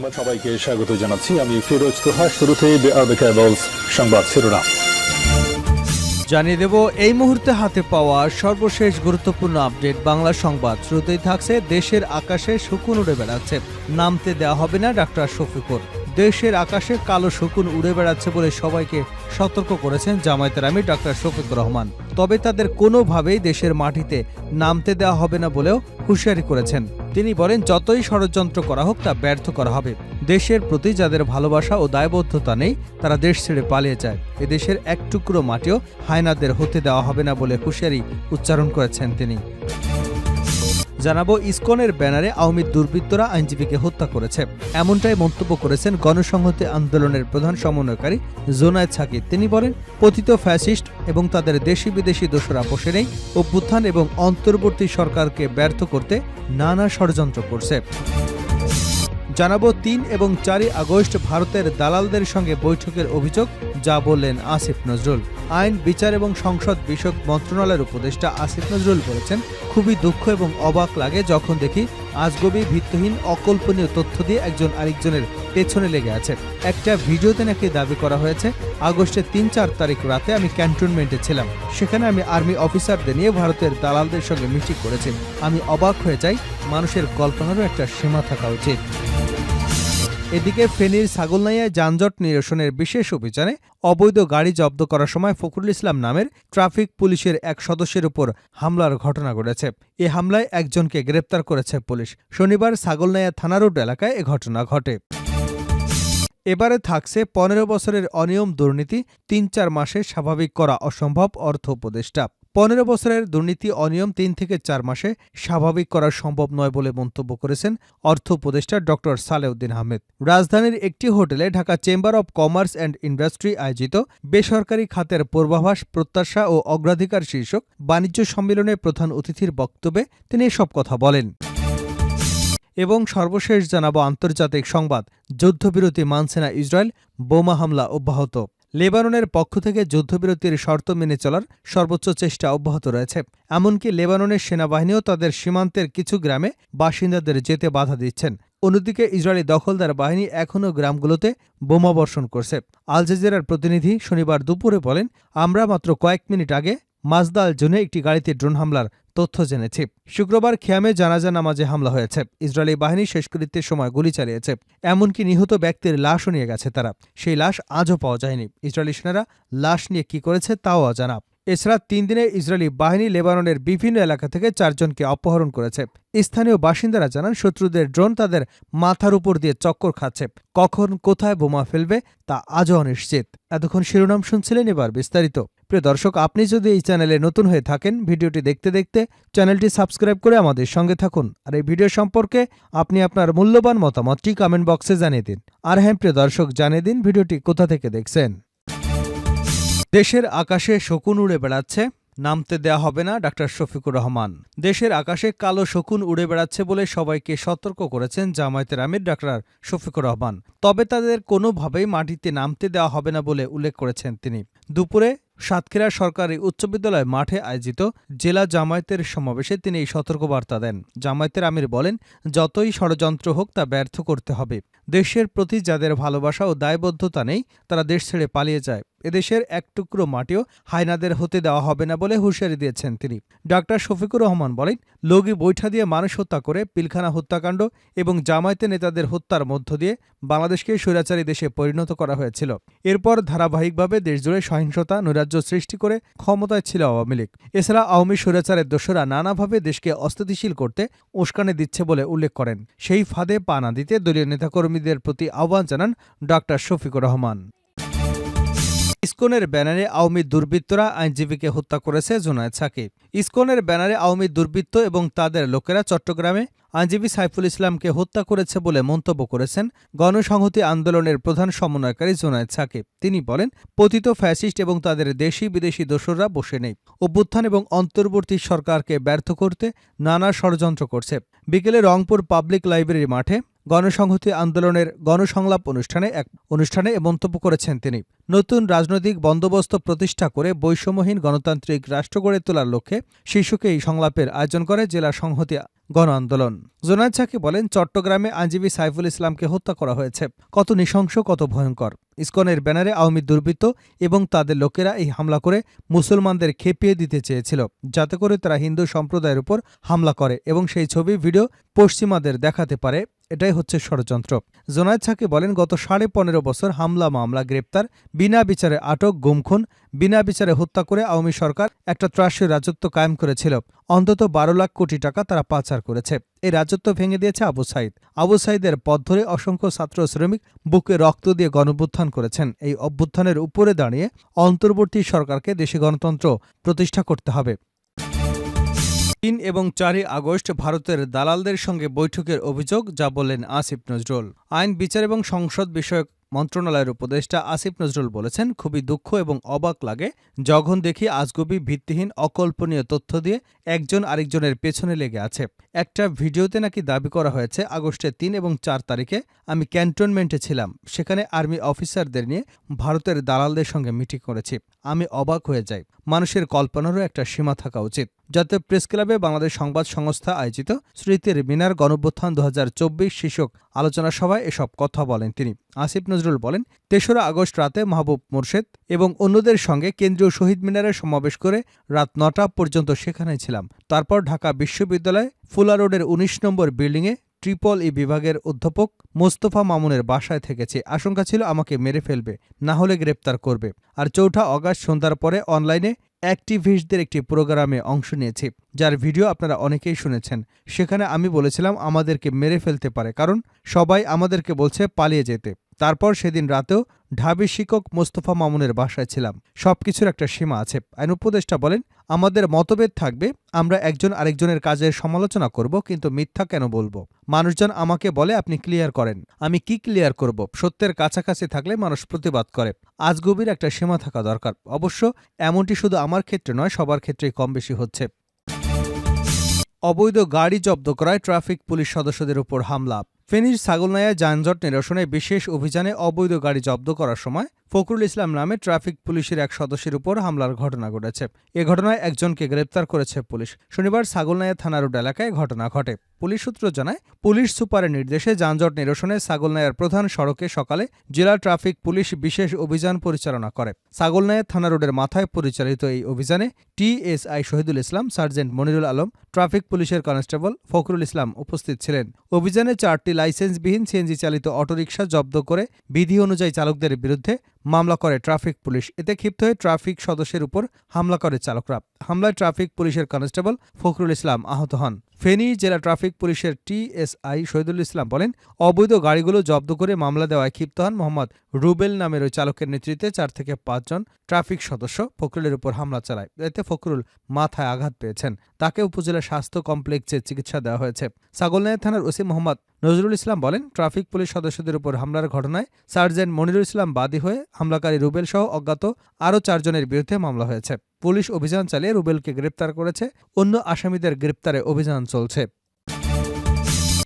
সংবাদ সবাইকে স্বাগত জানাচ্ছি। আমি ফিরোজ তোহা। শুরুতেই সংবাদ শিরোনাম জানিয়ে দেব এই মুহূর্তে হাতে পাওয়া সর্বশেষ গুরুত্বপূর্ণ আপডেট বাংলা সংবাদ। শুরুতেই থাকছে দেশের আকাশে শকুন উড়ে বেড়াচ্ছে, নামতে দেওয়া হবে না ডাক্তার শফিকুর। দেশের আকাশে কালো শকুন উড়ে বেড়াচ্ছে বলে সবাইকে সতর্ক করেছেন জামায়াতের আমির ডাক্তার শফিকুর রহমান। তবে তাদের কোনোভাবেই দেশের মাটিতে নামতে দেওয়া হবে না বলেও হুঁশিয়ারি করেছেন। তিনি বলেন, যতই ষড়যন্ত্র করা হোক তা ব্যর্থ করা হবে। দেশের প্রতি যাদের ভালোবাসা ও দায়বদ্ধতা নেই তারা দেশ ছেড়ে পালিয়ে যায়। এদেশের এক টুকরো মাটিও হায়নাদের হতে দেওয়া হবে না বলে হুঁশিয়ারি উচ্চারণ করেছেন তিনি। জানাবো, ইসকনের ব্যানারে আওয়ামী দুর্বৃত্তরা আইনজীবীকে হত্যা করেছে, এমনটাই মন্তব্য করেছেন গণসংহতি আন্দোলনের প্রধান সমন্বয়কারী জোনায়েদ সাকিব। তিনি বলেন, পতিত ফ্যাসিস্ট এবং তাদের দেশি বিদেশি দোসরা বসে নেই, অভ্যুত্থান এবং অন্তর্বর্তী সরকারকে ব্যর্থ করতে নানা ষড়যন্ত্র করছে। জানাবো, ৩ এবং ৪ আগস্ট ভারতের দালালদের সঙ্গে বৈঠকের অভিযোগ, যা বললেন আসিফ নজরুল। আইন, বিচার এবং সংসদ বিষয়ক মন্ত্রণালয়ের উপদেষ্টা আসিফ নজরুল বলেছেন, খুবই দুঃখ এবং অবাক লাগে যখন দেখি আজগবি ভিত্তিহীন অকল্পনীয় তথ্য দিয়ে একজন আরেকজনের পেছনে লেগে আছে। একটা ভিডিওতে নাকি দাবি করা হয়েছে, আগস্টের ৩-৪ তারিখ রাতে আমি ক্যান্টনমেন্টে ছিলাম, সেখানে আমি আর্মি অফিসারদের নিয়ে ভারতের দালালদের সঙ্গে মিটিং করেছি। আমি অবাক হয়ে যাই, মানুষের কল্পনারও একটা সীমা থাকা উচিত। এদিকে ফেনীর ছাগলনাইয়ায় যানজট নিরসনের বিশেষ অভিযানে অবৈধ গাড়ি জব্দ করার সময় ফখরুল ইসলাম নামের ট্রাফিক পুলিশের এক সদস্যের উপর হামলার ঘটনা ঘটেছে। এ হামলায় একজনকে গ্রেপ্তার করেছে পুলিশ। শনিবার ছাগলনাইয়া থানা রোড এলাকায় এ ঘটনা ঘটে। এবারে থাকছে ১৫ বছরের অনিয়ম দুর্নীতি ৩-৪ মাসে স্বাভাবিক করা অসম্ভব, অর্থ উপদেষ্টা। ১৫ বছরের দুর্নীতি অনিয়ম ৩ থেকে ৪ মাসে স্বাভাবিক করা সম্ভব নয় বলে মন্তব্য করেছেন অর্থ উপদেষ্টা ড সালেউদ্দিন আহমেদ। রাজধানীর একটি হোটেলে Dhaka chamber of commerce and industry আয়োজিত বেসরকারি খাতের পূর্বাভাস, প্রত্যাশা ও অগ্রাধিকার শীর্ষক বাণিজ্য সম্মেলনে প্রধান অতিথির বক্তব্যে তিনি এসব কথা বলেন। এবং সর্বশেষ জানাবো আন্তর্জাতিক সংবাদ। যুদ্ধবিরতি মানছে না ইসরায়েল, বোমা হামলা অব্যাহত। লেবাননের পক্ষ থেকে যুদ্ধবিরতির শর্ত মেনে চলার সর্বোচ্চ চেষ্টা অব্যাহত রয়েছে। এমনকি লেবাননের সেনাবাহিনীও তাদের সীমান্তের কিছু গ্রামে বাসিন্দাদের যেতে বাধা দিচ্ছেন। অন্যদিকে ইসরায়েলি দখলদার বাহিনী এখনও গ্রামগুলোতে বোমা বর্ষণ করছে। আল জাজিরার প্রতিনিধি শনিবার দুপুরে বলেন, আমরা মাত্র কয়েক মিনিট আগে মাজদাল জোনে একটি গাড়িতে ড্রোন হামলার তথ্য জেনেছি। শুক্রবার খেয়ামে জানাজা নামাজে হামলা হয়েছে। ইসরায়েলি বাহিনী শেষকৃত্যের সময় গুলি চালিয়েছে, এমনকি নিহত ব্যক্তির লাশও নিয়ে গেছে তারা। সেই লাশ আজও পাওয়া যায়নি। ইসরায়েলি সেনারা লাশ নিয়ে কি করেছে তাও অজানা। এছাড়া ৩ দিনে ইসরায়েলি বাহিনী লেবাননের বিভিন্ন এলাকা থেকে ৪ জনকে অপহরণ করেছে। স্থানীয় বাসিন্দারা জানান, শত্রুদের ড্রোন তাদের মাথার উপর দিয়ে চক্কর খাচ্ছে। কখন কোথায় বোমা ফেলবে তা আজও অনিশ্চিত। এতক্ষণ শিরোনাম শুনছিলেন, এবার বিস্তারিত। প্রিয় দর্শক, আপনি যদি এই চ্যানেলে নতুন হয়ে থাকেন, ভিডিওটি দেখতে দেখতে চ্যানেলটি সাবস্ক্রাইব করে আমাদের সঙ্গে থাকুন। আর এই ভিডিও সম্পর্কে আপনি আপনার মূল্যবান মতামতটি কমেন্ট বক্সে জানিয়ে দিন। আর হ্যাঁ প্রিয় দর্শক, জানিয়ে দিন ভিডিওটি কোথা থেকে দেখছেন। দেশের আকাশে শকুন উড়ে বেড়াচ্ছে, নামতে দেয়া হবে না ডাক্তার শফিকুর রহমান। দেশের আকাশে কালো শকুন উড়ে বেড়াচ্ছে বলে সবাইকে সতর্ক করেছেন জামায়াতের আমির ডাক্তার শফিকুর রহমান। তবে তাদের কোনোভাবেই মাটিতে নামতে দেওয়া হবে না বলে উল্লেখ করেছেন তিনি। দুপুরে সাতক্ষীরা সরকারি উচ্চ বিদ্যালয় মাঠে আয়োজিত জেলা জামায়াতের সমাবেশে তিনি এই সতর্কবার্তা দেন। জামায়াতের আমির বলেন, যতই ষড়যন্ত্র হোক তা ব্যর্থ করতে হবে। দেশের প্রতি যাদের ভালোবাসা ও দায়বদ্ধতা নেই তারা দেশ ছেড়ে পালিয়ে যায়। এদেশের এক টুকরো মাটিও হায়নাদের হতে দেওয়া হবে না বলে হুঁশিয়ারি দিয়েছেন তিনি। ডাক্তার শফিকুর রহমান বলেন, লগি বৈঠা দিয়ে মানুষ হত্যা করে, পিলখানা হত্যাকাণ্ড এবং জামায়াতে নেতাদের হত্যার মধ্য দিয়ে বাংলাদেশকে স্বৈরাচারী দেশে পরিণত করা হয়েছিল। এরপর ধারাবাহিকভাবে দেশজুড়ে সহিংসতা, নৈরাজ্য সৃষ্টি করে ক্ষমতায় ছিল আওয়ামী লীগ। এছাড়া আওয়ামী স্বৈরাচারের দোসরা নানাভাবে দেশকে অস্থিতিশীল করতে উস্কানি দিচ্ছে বলে উল্লেখ করেন। সেই ফাঁদে পা না দিতে দলীয় নেতাকর্মীদের প্রতি আহ্বান জানান ডাক্তার শফিকুর রহমান। ইসকনের ব্যানারে আওয়ামী দুর্বৃত্তরা আইনজীবীকে হত্যা করেছে জোনায়েদ সাকিব। ইসকনের ব্যানারে আওয়ামী দুর্বৃত্ত এবং তাদের লোকেরা চট্টগ্রামে আইনজীবী সাইফুল ইসলামকে হত্যা করেছে বলে মন্তব্য করেছেন গণসংহতি আন্দোলনের প্রধান সমন্বয়কারী জোনায়েদ সাকিব। তিনি বলেন, পতিত ফ্যাসিস্ট এবং তাদের দেশি বিদেশি দোসররা বসে নেই, অভ্যুত্থান এবং অন্তর্বর্তী সরকারকে ব্যর্থ করতে নানা ষড়যন্ত্র করছে। বিকেলে রংপুর পাবলিক লাইব্রেরি মাঠে গণসংহতি আন্দোলনের গণসংলাপ অনুষ্ঠানে এ মন্তব্য করেছেন তিনি। নতুন রাজনৈতিক বন্দোবস্ত প্রতিষ্ঠা করে বৈষম্যহীন গণতান্ত্রিক রাষ্ট্র গড়ে তোলার লক্ষ্যে শীর্ষকে এই সংলাপের আয়োজন করে জেলা সংহতি গণ আন্দোলন। জোনায়েদ সাকি বলেন, চট্টগ্রামে আইনজীবী সাইফুল ইসলামকে হত্যা করা হয়েছে। কত নৃশংস, কত ভয়ঙ্কর। ইসকনের ব্যানারে আওয়ামী দুর্বৃত্ত এবং তাদের লোকেরা এই হামলা করে মুসলমানদের খেপিয়ে দিতে চেয়েছিল, যাতে করে তারা হিন্দু সম্প্রদায়ের উপর হামলা করে এবং সেই ছবি ভিডিও পশ্চিমাদের দেখাতে পারে। এটাই হচ্ছে ষড়যন্ত্র। জোনায়েদ সাকি বলেন, গত 15.5 বছর হামলা, মামলা, গ্রেপ্তার, বিনা বিচারে আটক, গুমখুন, বিনা বিচারে হত্যা করে আওয়ামী সরকার একটা ত্রাসের রাজত্ব কায়েম করেছিল। অন্তত 12 লাখ কোটি টাকা তারা পাচার করেছে। এই রাজত্ব ভেঙে দিয়েছে আবু সাইদ। আবু সাইদের পথ ধরে অসংখ্য ছাত্র শ্রমিক বুকে রক্ত দিয়ে গণঅভ্যুত্থান করেছেন। এই অভ্যুত্থানের উপরে দাঁড়িয়ে অন্তর্বর্তী সরকারকে দেশে গণতন্ত্র প্রতিষ্ঠা করতে হবে। 3 এবং 4 আগস্ট ভারতের দালালদের সঙ্গে বৈঠকের অভিযোগ, যা বললেন আসিফ নজরুল। আইন, বিচার এবং সংসদ বিষয়ক মন্ত্রণালয়ের উপদেষ্টা আসিফ নজরুল বলেছেন, খুবই দুঃখ এবং অবাক লাগে যখন দেখি আজগুবি, ভিত্তিহীন, অকল্পনীয় তথ্য দিয়ে একজন আরেকজনের পেছনে লেগে আছে। একটা ভিডিওতে নাকি দাবি করা হয়েছে, আগস্টের 3 এবং 4 তারিখে আমি ক্যান্টনমেন্টে ছিলাম, সেখানে আর্মি অফিসারদের নিয়ে ভারতের দালালদের সঙ্গে মিটিং করেছি। আমি অবাক হয়ে যাই। মানুষের কল্পনারও একটা সীমা থাকা উচিত। জাতীয় প্রেস ক্লাবে বাংলাদেশ সংবাদ সংস্থা আয়োজিত স্মৃতির মিনার গণঅভ্যুত্থান 2024 শীর্ষক আলোচনা সভায় এসব কথা বলেন তিনি। আসিফ নজরুল বলেন, 3রা আগস্ট রাতে মাহবুব মোর্শেদ এবং অন্যদের সঙ্গে কেন্দ্রীয় শহীদ মিনারে সমাবেশ করে রাত 9টা পর্যন্ত সেখানে ছিলাম। তারপর ঢাকা বিশ্ববিদ্যালয় ফুলা রোডের 19 নম্বর বিল্ডিংয়ে ট্রিপল-ই বিভাগের অধ্যাপক মোস্তফা মামুনের বাসায় থেকেছি। আশঙ্কা ছিল আমাকে মেরে ফেলবে, না হলে গ্রেপ্তার করবে। আর 4 আগস্ট সন্ধ্যার পরে অনলাইনে অ্যাক্টিভিস্টদের একটি প্রোগ্রামে অংশ নিয়েছি, যার ভিডিও আপনারা অনেকেই শুনেছেন। সেখানে আমি বলেছিলাম আমাদেরকে মেরে ফেলতে পারে, কারণ সবাই আমাদেরকে বলছে পালিয়ে যেতে। তারপর সেদিন রাতেও ঢাবি শিক্ষক মোস্তফা মামুনের বাসায় ছিলাম। সবকিছুর একটা সীমা আছে। আইন উপদেষ্টা বলেন, আমাদের মতভেদ থাকবে, আমরা একজন আরেকজনের কাজের সমালোচনা করব, কিন্তু মিথ্যা কেন বলবো? মানুষজন আমাকে বলে আপনি ক্লিয়ার করেন। আমি কি ক্লিয়ার করব? সত্যের কাছাকাছি থাকলে মানুষ প্রতিবাদ করে। আজগুবির একটা সীমা থাকা দরকার। অবশ্য এমনটি শুধু আমার ক্ষেত্রে নয়, সবার ক্ষেত্রেই কম বেশি হচ্ছে। অবৈধ গাড়ি জব্দ করায় ট্রাফিক পুলিশ সদস্যদের উপর হামলা। ফেনীর ছাগলনাইয়ায় যানজট নিরসনে বিশেষ অভিযানে অবৈধ গাড়ি জব্দ করার সময় ফখরুল ইসলাম নামে ট্রাফিক পুলিশের এক সদস্যের উপর হামলার ঘটনা ঘটেছে। এ ঘটনায় একজনকে গ্রেপ্তার করেছে পুলিশ। শনিবার ছাগলনাইয়া থানা রোড এলাকায় ঘটনা ঘটে। পুলিশ সূত্র জানায়, পুলিশ সুপারের নির্দেশে যানজট নিরসনে ছাগলনাইয়ার প্রধান সড়কে সকালে জেলা ট্রাফিক পুলিশ বিশেষ অভিযান পরিচালনা করে। ছাগলনাইয়া থানা রোডের মাথায় পরিচালিত এই অভিযানে TSI Shahidul Islam, sergeant Monirul Alam, traffic পুলিশের কনস্টেবল ফখরুল ইসলাম উপস্থিত ছিলেন। অভিযানে 4টি লাইসেন্সবিহীন সিএনজি চালিত অটোরিকশা জব্দ করে বিধি অনুযায়ী চালকদের বিরুদ্ধে মামলা করে ট্রাফিক পুলিশ। এতে ক্ষিপ্ত হয়ে ট্রাফিক সদস্যের উপর হামলা করে চালকরা। হামলায় ট্রাফিক পুলিশের কনস্টেবল ফখরুল ইসলাম আহত হন। ফেনী জেলা ট্রাফিক পুলিশের টিএসআই শহীদুল ইসলাম বলেন, অবৈধ গাড়িগুলো জব্দ করে মামলা দেওয়ায় ক্ষিপ্ত হন মোহাম্মদ রুবেল নামের ওই চালকের নেতৃত্বে 4 থেকে 5 জন ট্রাফিক সদস্য ফখরুলের উপর হামলা চালায়। এতে ফখরুল মাথায় আঘাত পেয়েছেন। তাকে উপজেলা স্বাস্থ্য কমপ্লেক্সে চিকিৎসা দেওয়া হয়েছে। ছাগলনাইয়া থানার ওসি মোহাম্মদ নজরুল ইসলাম বলেন, ট্রাফিক পুলিশ সদস্যদের উপর হামলার ঘটনায় সার্জেন্ট মনিরুল ইসলাম বাদী হয়ে হামলাকারী রুবেল সহ অজ্ঞাত আরও 4 জনের বিরুদ্ধে মামলা হয়েছে। পুলিশ অভিযান চালিয়ে রুবেলকে গ্রেপ্তার করেছে। অন্য আসামিদের গ্রেপ্তারে অভিযান চলছে।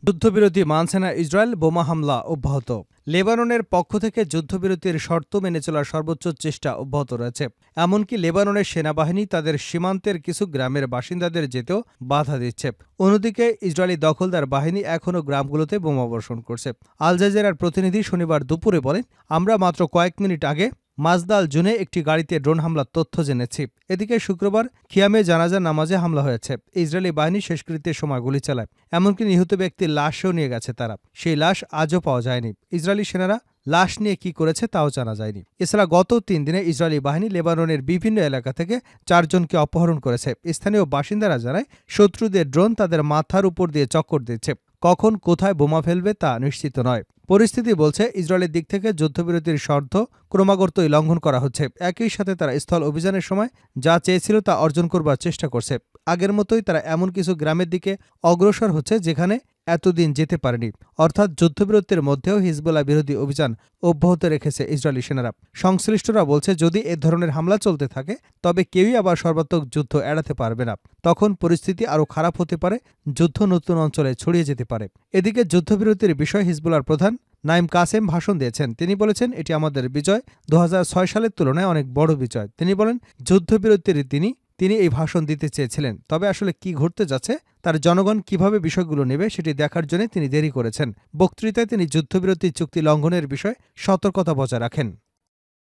যুদ্ধবিরতি মানছে না ইসরায়েল, বোমা হামলা অব্যাহত। লেবাননের পক্ষ থেকে যুদ্ধবিরতির শর্ত মেনে চলার সর্বোচ্চ চেষ্টা অব্যাহত রয়েছে। এমনকি লেবাননের সেনাবাহিনী তাদের সীমান্তের কিছু গ্রামের বাসিন্দাদের যেতেও বাধা দিচ্ছে। অন্যদিকে ইসরায়েলি দখলদার বাহিনী এখনও গ্রামগুলোতে বোমাবর্ষণ করছে। আল জাজিরার প্রতিনিধি শনিবার দুপুরে বলেন, আমরা মাত্র কয়েক মিনিট আগে মাজদাল জুনে একটি গাড়িতে ড্রোন হামলার তথ্য জেনেছি। এদিকে শুক্রবার খিয়ামে জানাজা নামাজে হামলা হয়েছে। ইসরায়েলি বাহিনী শেষকৃত্যের সময় গুলি চালায়। এমনকি নিহত ব্যক্তির লাশও নিয়ে গেছে তারা। সেই লাশ আজও পাওয়া যায়নি। ইসরায়েলি সেনারা লাশ নিয়ে কি করেছে তাও জানা যায়নি। এছাড়া গত 3 দিনে ইসরায়েলি বাহিনী লেবাননের বিভিন্ন এলাকা থেকে 4 জনকে অপহরণ করেছে। স্থানীয় বাসিন্দারা জানায়, শত্রুদের ড্রোন তাদের মাথার উপর দিয়ে চক্কর দিচ্ছে। কখন কোথায় বোমা ফেলবে তা নিশ্চিত নয়। পরিস্থিতি বলছে, ইসরায়েলের দিক থেকে যুদ্ধবিরতির শর্ত ক্রমাগতই লঙ্ঘন করা হচ্ছে। একই সাথে তারা স্থল অভিযানের সময় যা চেয়েছিল তা অর্জন করবার চেষ্টা করছে। আগের মতোই তারা এমন কিছু গ্রামের দিকে অগ্রসর হচ্ছে যেখানে এতদিন যেতে পারেনি। অর্থাৎ যুদ্ধবিরতির মধ্যেও হিজবুল্লাহ বিরোধী অভিযান অব্যাহত রেখেছে ইসরায়েলি সেনারা। সংশ্লিষ্টরা বলছে, যদি এ ধরনের হামলা চলতে থাকে তবে কেউই আবার সর্বাত্মক যুদ্ধ এড়াতে পারবে না। তখন পরিস্থিতি আরও খারাপ হতে পারে, যুদ্ধ নতুন অঞ্চলে ছড়িয়ে যেতে পারে। এদিকে যুদ্ধবিরতির বিষয়ে হিজবুল্লাহর প্রধান নাইম কাসেম ভাষণ দিয়েছেন। তিনি বলেছেন, এটি আমাদের বিজয়, 2006 সালের তুলনায় অনেক বড় বিজয়। তিনি বলেন, যুদ্ধবিরতির তিনি তিনি এই ভাষণ দিতে চেয়েছিলেন। তবে আসলে কি ঘটতে যাচ্ছে, তার জনগণ কিভাবে বিষয়গুলো নেবে সেটি দেখার জন্য তিনি দেরি করেছেন। বক্তৃতায় তিনি যুদ্ধবিরতি চুক্তি লঙ্ঘনের বিষয়ে সতর্কতা বজায় রাখেন।